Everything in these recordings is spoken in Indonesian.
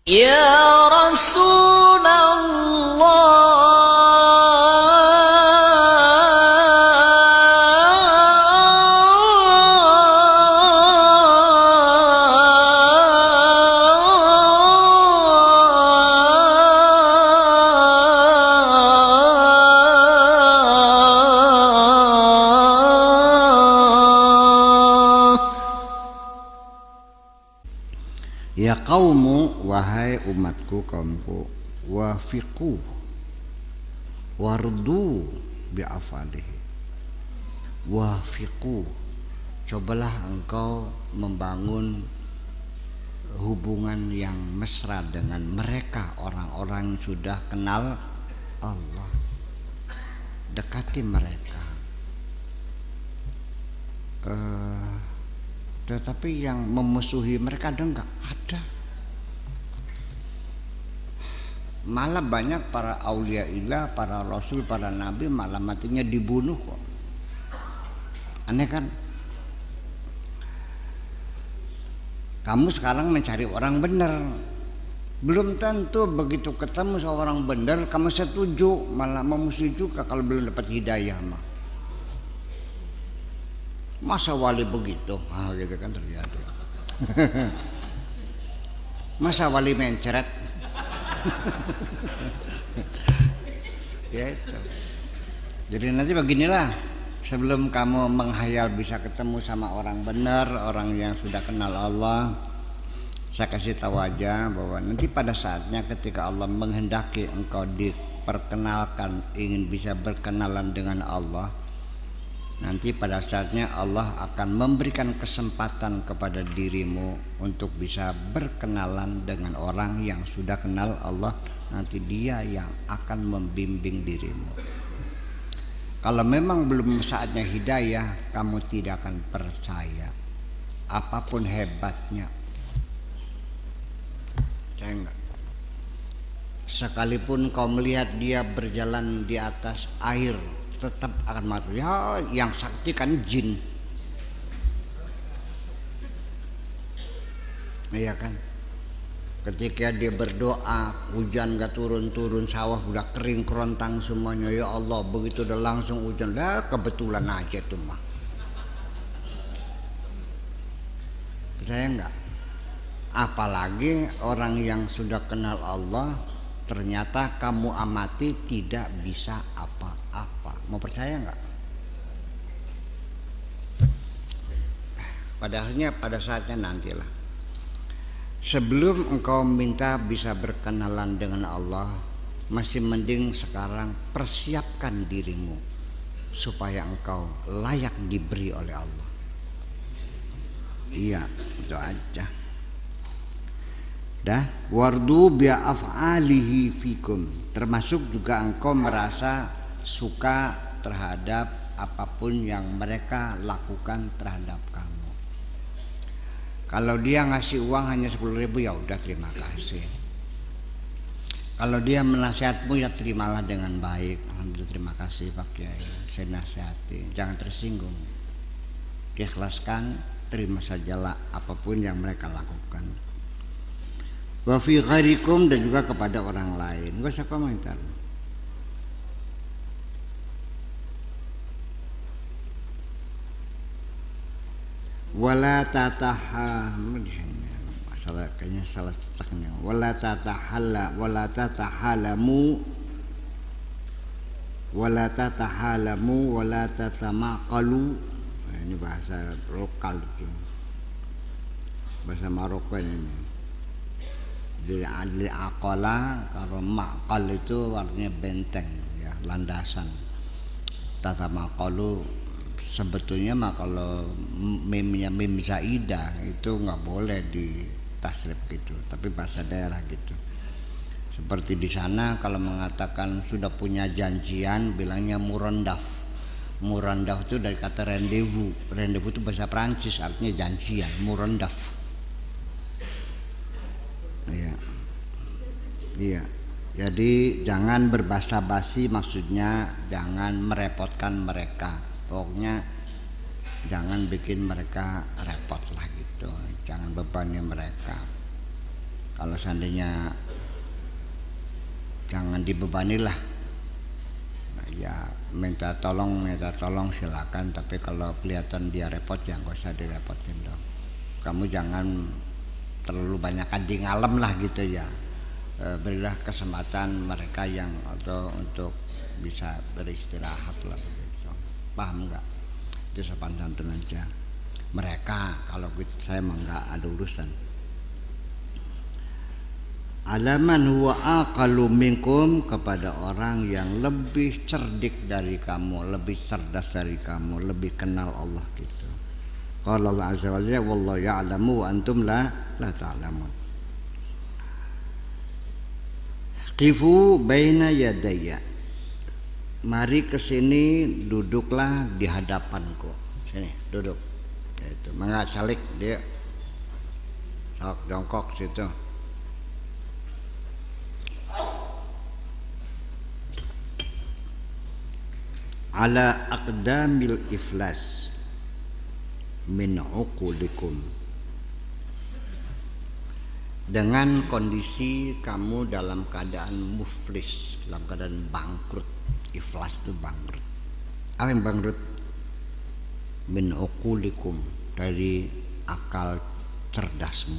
Ya Rasulullah. Ya qaumu, wahai umatku, kaumku, wafiqu wardu bi'afalihi. Wafiqu, cobalah engkau membangun hubungan yang mesra dengan mereka, orang-orang yang sudah kenal Allah. Dekati mereka. Tetapi yang memusuhi mereka ada enggak? Ada. Malah banyak para auliaillah, para rasul, para nabi malah matinya dibunuh kok. Aneh kan? Kamu sekarang mencari orang benar, belum tentu begitu ketemu seorang benar kamu setuju, malah memusuhi juga kalau belum dapat hidayah mah. Masa wali begitu? Gitu kan terjadi. Masa wali mencret? Ya itu. Jadi nanti beginilah, sebelum kamu menghayal bisa ketemu sama orang benar, orang yang sudah kenal Allah, saya kasih tahu aja bahwa nanti pada saatnya ketika Allah menghendaki engkau diperkenalkan, ingin bisa berkenalan dengan Allah, nanti pada saatnya Allah akan memberikan kesempatan kepada dirimu untuk bisa berkenalan dengan orang yang sudah kenal Allah. Nanti dia yang akan membimbing dirimu. Kalau memang belum saatnya hidayah, kamu tidak akan percaya apapun hebatnya. Saya enggak. Sekalipun kau melihat dia berjalan di atas air, tetap akan mati. Ya, yang sakti kan jin. Iya kan? Ketika dia berdoa, hujan gak turun-turun, sawah udah kering kerontang semuanya. Ya Allah, begitu udah langsung hujan, lah kebetulan aja tuh mah. Percaya enggak? Apalagi orang yang sudah kenal Allah, ternyata kamu amati tidak bisa apa-apa. Mau percaya enggak? Padahalnya pada saatnya nantilah. Sebelum engkau minta bisa berkenalan dengan Allah, masih mending sekarang persiapkan dirimu supaya engkau layak diberi oleh Allah. Iya, itu aja. Dah, wardu bi'af'alihi fikum. Termasuk juga engkau merasa suka terhadap apapun yang mereka lakukan terhadap kamu. Kalau dia ngasih uang hanya 10.000, ya udah terima kasih. Kalau dia menasihatmu, ya terimalah dengan baik. Alhamdulillah, terima kasih Pak Kiai, saya nasihati. Jangan tersinggung. Ikhlaskan, terima sajalah apapun yang mereka lakukan. Wa fi ghairikum, dan juga kepada orang lain. Enggak usah komentar. Wala masalah kayaknya salah cetaknya. Wala tatahalamu wala tatamaqalu. Nah, ini bahasa lokal itu, bahasa Maroko ini. Jadi adli aqala, kalau maqal itu artinya benteng, ya, landasan. Tatamaqalu sebetulnya mah kalau mimnya mim zaidah itu nggak boleh di tasrif gitu, tapi bahasa daerah gitu. Seperti di sana kalau mengatakan sudah punya janjian, bilangnya murandaf. Murandaf itu dari kata rendezvous. Rendezvous itu bahasa Prancis, artinya janjian. Murandaf. Iya. Iya. Jadi jangan berbasa-basi, maksudnya jangan merepotkan mereka. Pokoknya jangan bikin mereka repot lah gitu, jangan bebani mereka. kalau seandainya jangan dibebani lah. Nah, ya minta tolong silakan, tapi kalau kelihatan dia repot ya nggak usah direpotin dong. Kamu jangan terlalu banyak di ngalem lah gitu ya. Berilah kesempatan mereka yang atau untuk bisa beristirahat lah begitu. Paham nggak? Itu sopan santun aja. Mereka kalau saya mah nggak ada urusan. Alaman huwa aqalu minkum, kepada orang yang lebih cerdik dari kamu, lebih cerdas dari kamu, lebih kenal Allah gitu. Qala Allah azza wa jalla wallahu ya'lamu wa antum la ta'lamun. Qifu baina yadayya, mari kesini, duduklah di hadapanku. Sini duduk. Itu mangga salik dia. Sok jongkok situ. Ala aqdamil iflas min uqulikum, dengan kondisi kamu dalam keadaan muflis, dalam keadaan bangkrut. Iflas itu bangkrut. Apa yang bangkrut? Min uqulikum, dari akal cerdasmu.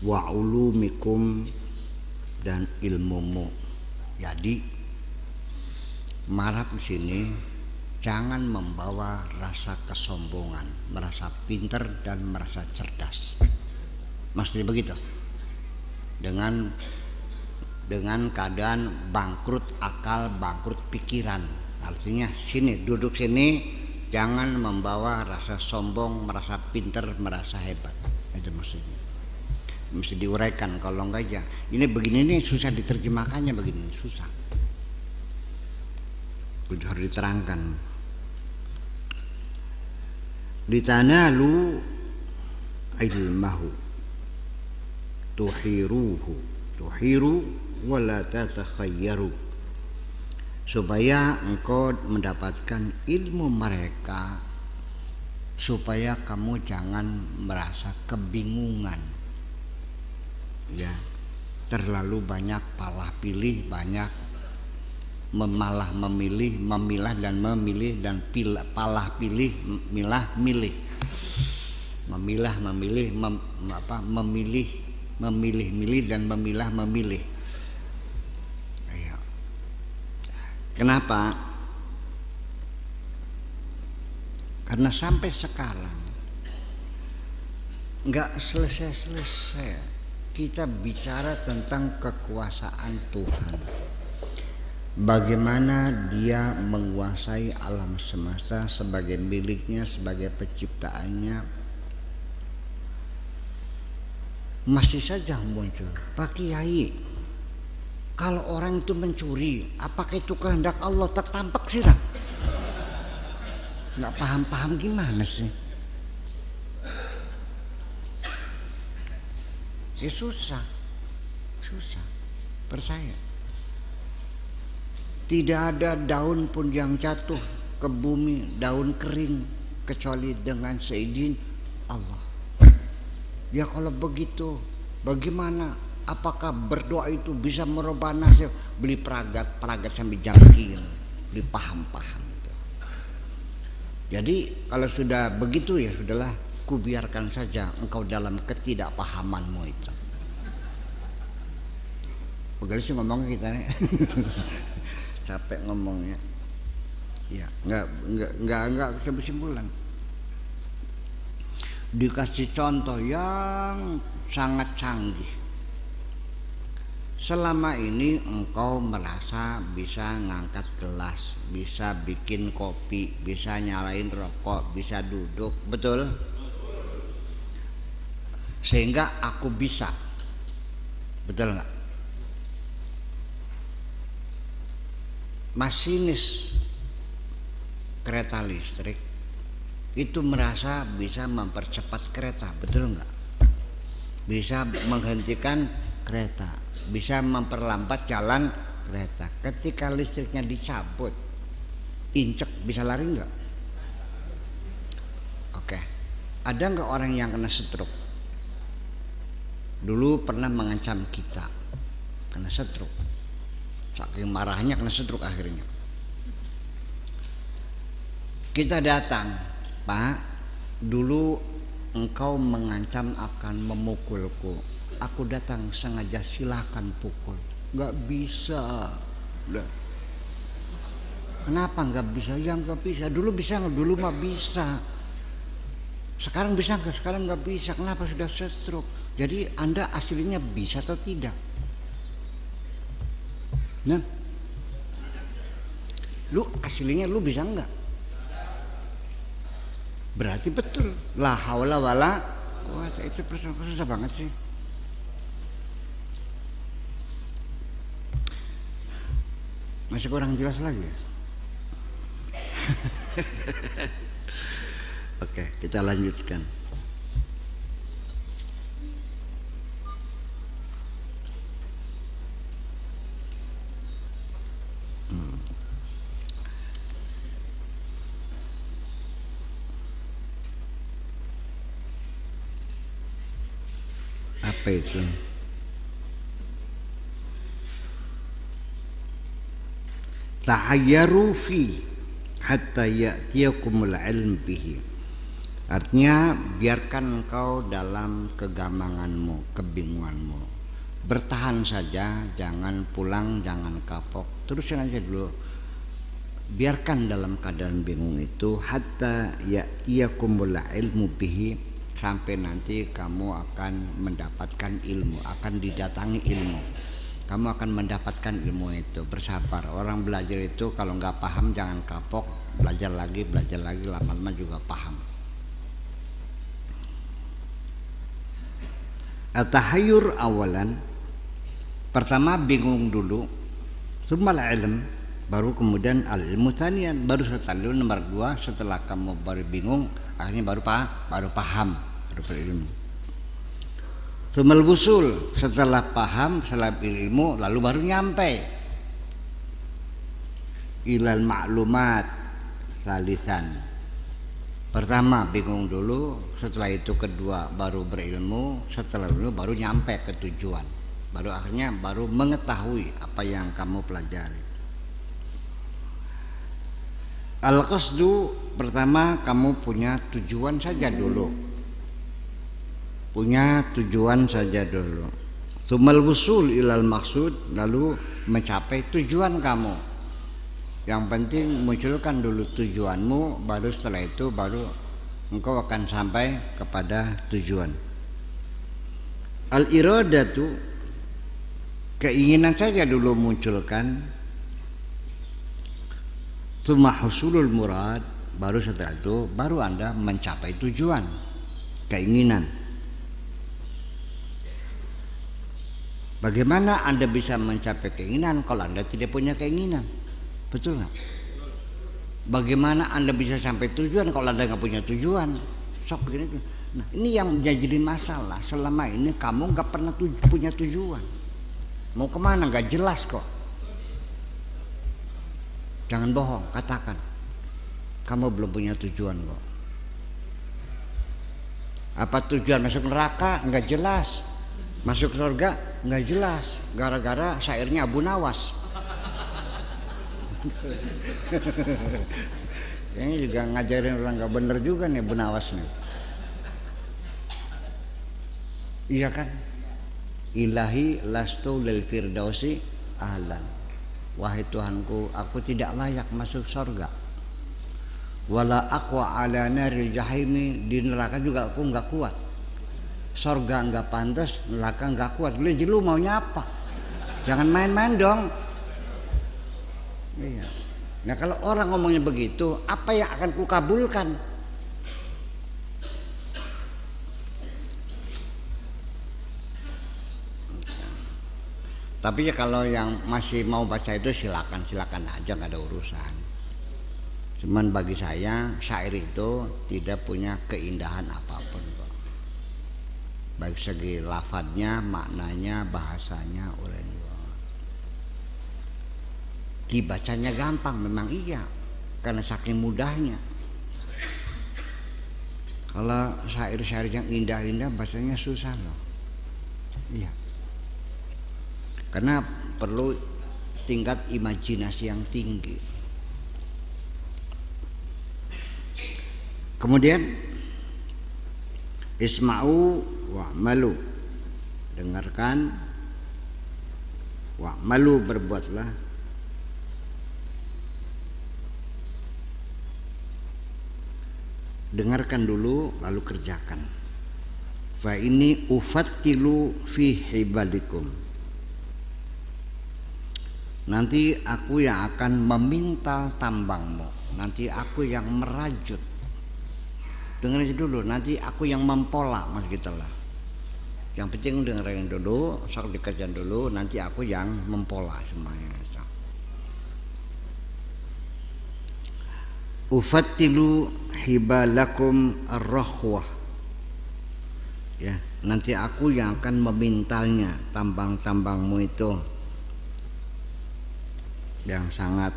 Wa ulumikum, dan ilmumu. Jadi marah di sini jangan membawa rasa kesombongan, merasa pintar dan merasa cerdas. Maksudnya begitu. Dengan keadaan bangkrut akal, bangkrut pikiran. Artinya sini, duduk sini, jangan membawa rasa sombong, merasa pintar, merasa hebat. Itu maksudnya. Mesti diuraikan, kalau enggak ya. Ini begini ini susah diterjemahkannya, begini susah. Harus diterangkan. Litanalu ilmahu tuhiru wala tatakhayyaru, supaya engkau mendapatkan ilmu mereka, supaya kamu jangan merasa kebingungan ya, terlalu banyak palah pilih, banyak memilah dan memilih, dan palah pilih, milih, memilih dan memilih. Ayo. Kenapa? Karena sampai sekarang nggak selesai kita bicara tentang kekuasaan Tuhan. Bagaimana dia menguasai alam semesta sebagai miliknya, sebagai penciptaannya. Masih saja muncul, Pak Kiai, kalau orang itu mencuri, apakah itu kehendak Allah? Tertampak sih tak? Nggak paham gimana sih? Ya susah, percaya. Tidak ada daun pun yang jatuh ke bumi, daun kering, kecuali dengan seizin Allah. Ya kalau begitu, bagaimana? Apakah berdoa itu bisa merubah nasib? Beli peragat sambil jangkir, beli paham. Jadi kalau sudah begitu ya sudahlah, kubiarkan saja engkau dalam ketidakpahamanmu itu. Pegawai sih ngomongnya kita nih. Capek ngomongnya. Ya, enggak kesimpulan. Dikasih contoh yang sangat canggih. Selama ini engkau merasa bisa ngangkat gelas, bisa bikin kopi, bisa nyalain rokok, bisa duduk, betul? Sehingga aku bisa. Betul enggak? Masinis kereta listrik itu merasa bisa mempercepat kereta, betul enggak? Bisa menghentikan kereta, bisa memperlambat jalan kereta. Ketika listriknya dicabut, incek, bisa lari enggak? Oke. Ada enggak orang yang kena stroke? dulu pernah mengancam kita kena stroke. Saking marahnya kena stroke akhirnya. Kita datang, Pak, dulu engkau mengancam akan memukulku. Aku datang sengaja, silakan pukul. Nggak bisa. Udah. Kenapa nggak bisa? Ya nggak bisa. Dulu bisa nggak? Dulu mah bisa. Sekarang bisa nggak? Sekarang nggak bisa. Kenapa sudah stroke? Jadi Anda aslinya bisa atau tidak? Nah, lu aslinya lu bisa nggak? Berarti betul. La haula wala quwata. Itu susah banget sih. Masih kurang jelas lagi ya? Oke, kita lanjutkan. Apa itu? Ta'ayyaru fi hatta ya'tiyakumul ilm bihi. Artinya biarkan engkau dalam kegamanganmu, kebingunganmu. Bertahan saja, jangan pulang, jangan kapok. Terusin aja dulu. Biarkan dalam keadaan bingung itu hatta ya'tiyakumul ilmu bihi, sampai nanti kamu akan mendapatkan ilmu, akan didatangi ilmu. Kamu akan mendapatkan ilmu itu. Bersabar. Orang belajar itu kalau nggak paham jangan kapok, belajar lagi, lama-lama juga paham. At-tahayyur awalan, pertama bingung dulu, tsummal ilm, baru kemudian al-ilmu tsaniyan, baru setelah itu nomor 2, setelah kamu baru bingung, akhirnya baru paham, baru berilmu. Tsummal wusul, setelah paham, setelah ilmu, lalu baru nyampe ilal ma'lumat salisan. Pertama bingung dulu, setelah itu kedua baru berilmu, setelah itu baru nyampe ke tujuan, baru akhirnya baru mengetahui apa yang kamu pelajari. Al-qasdu, pertama kamu punya tujuan saja dulu, punya tujuan saja dulu. Tsummal wusul ilal maksud, lalu mencapai tujuan kamu. Yang penting munculkan dulu tujuanmu, baru setelah itu baru engkau akan sampai kepada tujuan. Al-iradatu, keinginan saja dulu munculkan. Tsumma husulul murad, baru setelah itu baru Anda mencapai tujuan, keinginan. Bagaimana Anda bisa mencapai keinginan kalau Anda tidak punya keinginan? Betul nggak? Bagaimana Anda bisa sampai tujuan kalau Anda nggak punya tujuan? Sok begini. Nah, ini yang jadi masalah. Selama ini kamu nggak pernah punya tujuan. Mau kemana nggak jelas kok. Jangan bohong, katakan kamu belum punya tujuan kok. Apa tujuan masuk neraka? Nggak jelas. Masuk surga? Nggak jelas. Gara-gara syairnya Abu Nawas. Ini juga ngajarin orang nggak bener juga nih Abu Nawas nih. Iya kan? Ilahi lastu lil firdausi ahlan. Wahai Tuhanku, aku tidak layak masuk surga. Wala aqwa ala naril jahimi, di neraka juga aku nggak kuat. Surga nggak pantas, neraka nggak kuat. Lu maunya apa? Jangan main-main dong. Iya. Nah kalau orang ngomongnya begitu, apa yang akan kukabulkan? Tapi ya kalau yang masih mau baca itu silakan aja, nggak ada urusan. Cuman bagi saya syair itu tidak punya keindahan apapun kok. Baik segi lafadznya, maknanya, bahasanya, uraian. Dibacanya gampang, memang iya, karena saking mudahnya. Kalau syair-syair yang indah-indah bacanya susah loh. Iya. Karena perlu tingkat imajinasi yang tinggi. Kemudian isma'u wa'malu, dengarkan, wa'malu, berbuatlah, dengarkan dulu lalu kerjakan. Fa ini ufattilu fi hibalikum, nanti aku yang akan memintal tambangmu, nanti aku yang merajut. Dengerin dulu, nanti aku yang mempola, mas gitu lah. Yang penting dengerin dulu, sok dikejar dulu, nanti aku yang mempola semuanya. Ufattilu hibalakum ar-rakhwah, ya, nanti aku yang akan memintalnya tambang-tambangmu itu yang sangat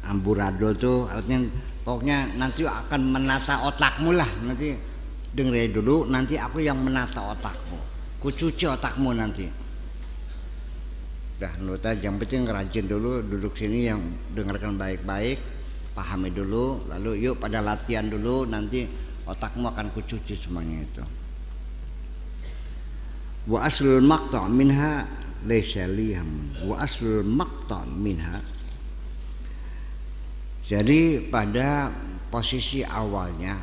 amburadul tuh, artinya pokoknya nanti akan menata otakmu lah. Nanti dengerin dulu, nanti aku yang menata otakmu, kucuci otakmu nanti. Dah, menurut aja yang penting rajin dulu, duduk sini yang dengarkan baik-baik, pahami dulu, lalu yuk pada latihan dulu, nanti otakmu akan kucuci semuanya itu. Wa aslul maqta' minha laysa liham, wa aslul maqta' minha, jadi pada posisi awalnya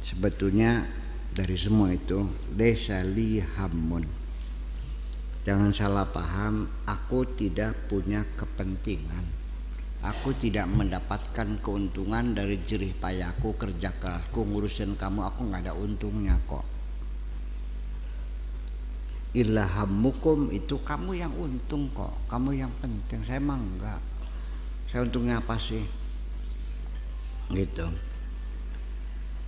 sebetulnya dari semua itu laysa lihamun, jangan salah paham, aku tidak punya kepentingan, aku tidak mendapatkan keuntungan dari jerih payahku, kerja kerasku, ngurusin kamu, aku nggak ada untungnya kok. Illa hammukum, itu kamu yang untung kok, kamu yang penting, saya mah enggak. Saya untungnya apa sih? Gitu.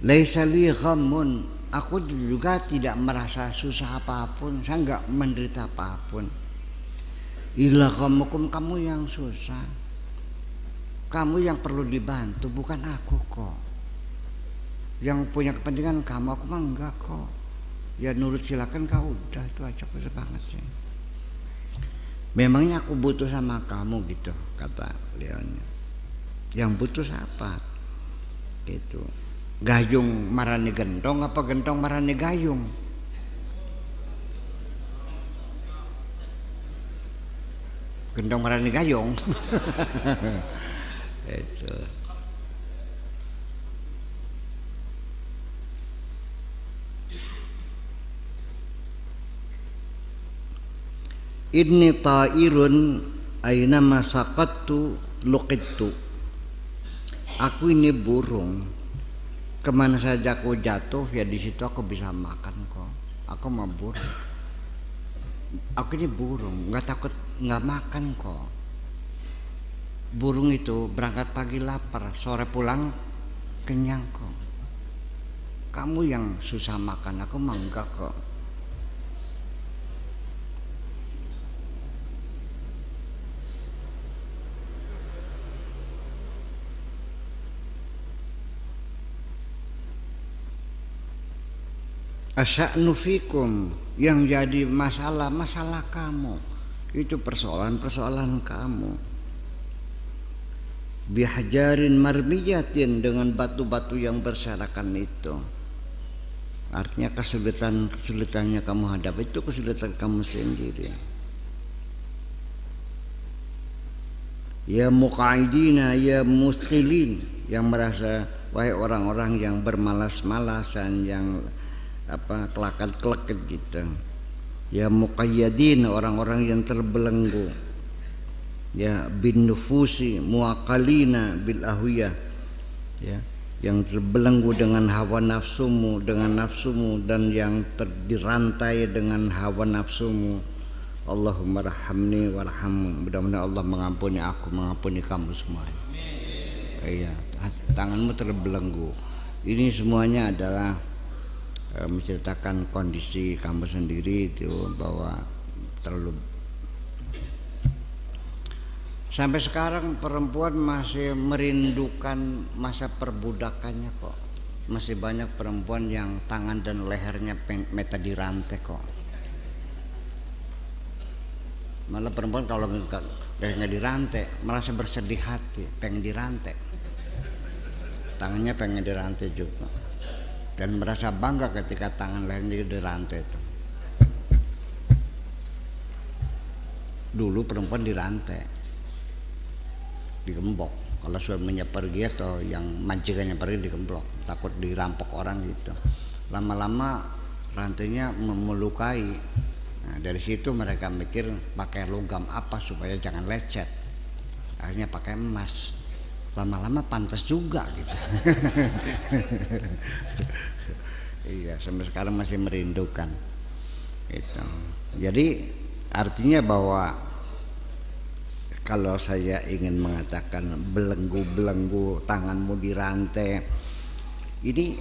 Laisa li ghammun, aku juga tidak merasa susah apapun, saya enggak menderita apapun. Illa ghammukum, kamu yang susah, kamu yang perlu dibantu, bukan aku kok. Yang punya kepentingan kamu, aku mah enggak kok. Ya nurut silakan kau, udah itu aja, susah banget sih. Memangnya aku butuh sama kamu gitu, kata Leonnya. Yang butuh siapa? Gitu. Gayung marane gentong apa gentong marane gayung? Gentong marane gayung. Itu. Inni ta'irun aina masaqattu luqittu, aku ini burung, kemana saja aku jatuh ya di situ aku bisa makan kok. Aku mah burung, aku ini burung, nggak takut nggak makan kok. Burung itu berangkat pagi lapar, sore pulang kenyang kok. Kamu yang susah makan, aku mah enggak kok. Asya'nu fikum, yang jadi masalah kamu, itu persoalan kamu. Bihajarin marmiyatin, dengan batu-batu yang berserakan itu. Artinya kesulitannya kamu hadapi itu kesulitan kamu sendiri. Ya muqaidina ya mustilin, yang merasa wahai orang-orang yang bermalas-malasan, yang kelakat-kelakat gitu. Ya muqayyadin, orang-orang yang terbelenggu. Ya bin nufusi muaqalina bil ahwiyah, ya, yang terbelenggu dengan hawa nafsumu, dan yang dirantai dengan hawa nafsumu. Allahumma rahamni warhammu, mudah-mudahan Allah mengampuni aku, mengampuni kamu semua. Iya, tanganmu terbelenggu. Ini semuanya adalah menceritakan kondisi kamu sendiri itu, bahwa terlalu. Sampai sekarang perempuan masih merindukan masa perbudakannya kok. Masih banyak perempuan yang tangan dan lehernya meta dirantai kok. Malah perempuan kalau nggak dirantai merasa bersedih hati, pengen dirantai, tangannya pengen dirantai juga, dan merasa bangga ketika tangan lainnya dirantai itu. Dulu perempuan dirantai, digembok. Kalau suaminya pergi atau yang majikannya pergi digembok, takut dirampok orang gitu. Lama-lama rantainya melukai. Nah, dari situ mereka mikir pakai logam apa supaya jangan lecet. Akhirnya pakai emas. Lama-lama pantas juga gitu. Iya, sampai sekarang masih merindukan. Gitu. Jadi artinya bahwa kalau saya ingin mengatakan belenggu-belenggu tanganmu dirantai, ini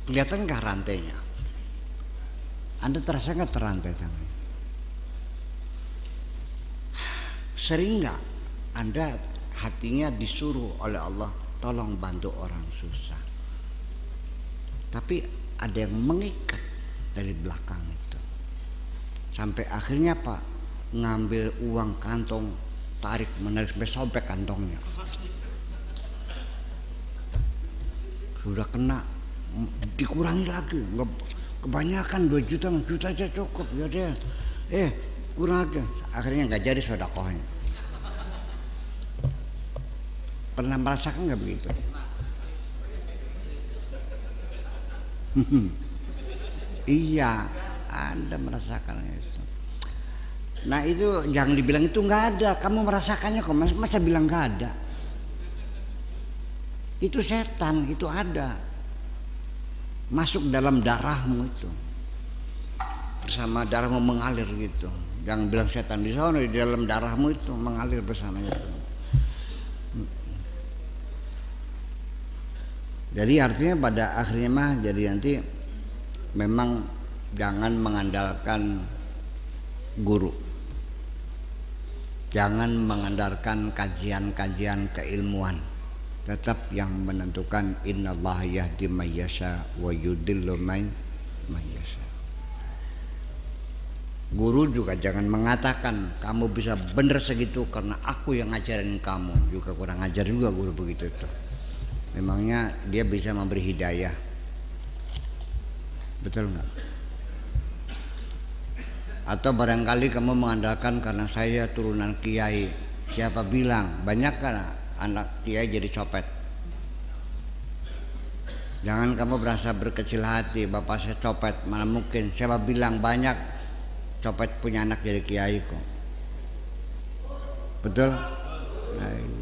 kelihatan nggak rantainya? Anda terasa nggak terantai tangannya? Sering nggak Anda hatinya disuruh oleh Allah tolong bantu orang susah, tapi ada yang mengikat dari belakang itu, sampai akhirnya Pak ngambil uang kantong, tarik menarik sampai sobek kantongnya, sudah kena, dikurangi lagi, nggak kebanyakan 2 juta aja cukup ya deh, kurang aja, akhirnya nggak jadi sedekahnya. Pernah merasakan nggak begitu? Iya, Anda merasakan itu. Nah itu jangan dibilang itu nggak ada, kamu merasakannya kok, masa bilang nggak ada? Itu setan, itu ada, masuk dalam darahmu itu, bersama darahmu mengalir gitu. Jangan bilang setan di sana, di dalam darahmu itu mengalir bersama itu. Jadi artinya pada akhirnya mah jadi nanti memang jangan mengandalkan guru, jangan mengandalkan kajian-kajian keilmuan. Tetap yang menentukan innallaha yahdi may yasha wa yudillu may yasha. Guru juga jangan mengatakan kamu bisa bener segitu karena aku yang ngajarin kamu, juga kurang ajar juga guru begitu tuh. Memangnya dia bisa memberi hidayah, betul nggak? Atau barangkali kamu mengandalkan karena saya turunan kiai, siapa bilang banyak kan anak kiai jadi copet. Jangan kamu berasa berkecil hati, bapak saya copet, mana mungkin, siapa bilang banyak copet punya anak jadi kiai kok, betul? Nah,